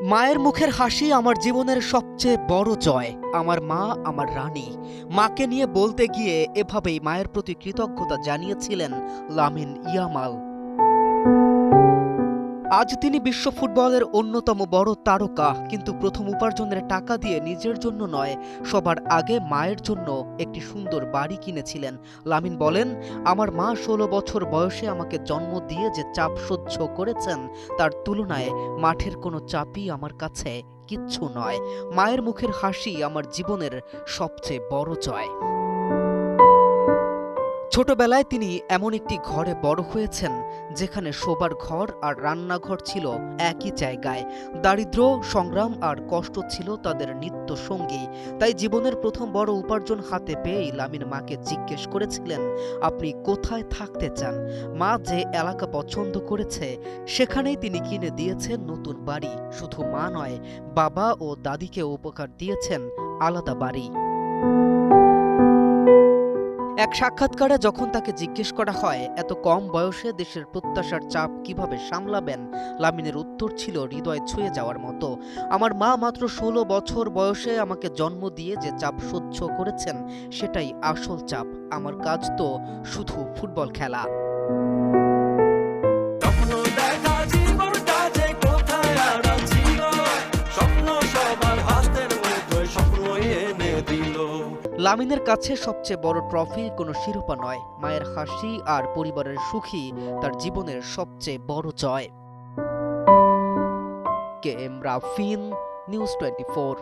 মায়ের মুখের হাসি আমার জীবনের সবচেয়ে বড় জয়। আমার মা আমার রানী। মাকে নিয়ে বলতে গিয়ে এভাবেই মায়ের প্রতি কৃতজ্ঞতা জানিয়েছিলেন লামিন ইয়ামাল। আজ তিনি বিশ্ব ফুটবলের অন্যতম বড় তারকা, কিন্তু প্রথম উপার্জনের টাকা দিয়ে নিজের জন্য নয়, সবার আগে মায়ের জন্য একটি সুন্দর বাড়ি কিনেছিলেন। লামিন বলেন, আমার মা ১৬ বছর বয়সে আমাকে জন্ম দিয়ে যে চাপ সহ্য করেছেন, তার তুলনায় মাঠের কোনো চাপই আমার কাছে কিচ্ছু নয়। মায়ের মুখের হাসি আমার জীবনের সবচেয়ে বড় জয়। ছোটবেলায় তিনি এমন একটি ঘরে বড় হয়েছেন যেখানে শোবার ঘর আর রান্নাঘর ছিল একই জায়গায়। দারিদ্র্য, সংগ্রাম আর কষ্ট ছিল তাদের নিত্য সঙ্গী। তাই জীবনের প্রথম বড় উপার্জন হাতে পেয়েই লামিন মাকে জিজ্ঞেস করেছিলেন, আপনি কোথায় থাকতে চান? মা যে এলাকা পছন্দ করেছে সেখানেই তিনি কিনে দিয়েছেন নতুন বাড়ি। শুধু মা নয়, বাবা ও দাদিকে উপহার দিয়েছেন আলাদা বাড়ি। এক সাক্ষাৎকারে যখন তাকে জিজ্ঞেস করা হয় এত কম বয়সে দেশের প্রত্যাশার চাপ কিভাবে সামলাবেন, লামিনের উত্তর ছিল হৃদয় ছুঁয়ে যাওয়ার মতো। আমার মা মাত্র ১৬ বছর বয়সে আমাকে জন্ম দিয়ে যে চাপ সহ্য করেছেন সেটাই আসল চাপ। আমার কাজ তো শুধু ফুটবল খেলা। লামিনের কাছে সবচেয়ে বড় ট্রফি কোনো শিরোপা নয়, মায়ের হাসি আর পরিবারের সুখী তার জীবনের সবচেয়ে বড় জয়। কে এম রাফিন, নিউজ 24।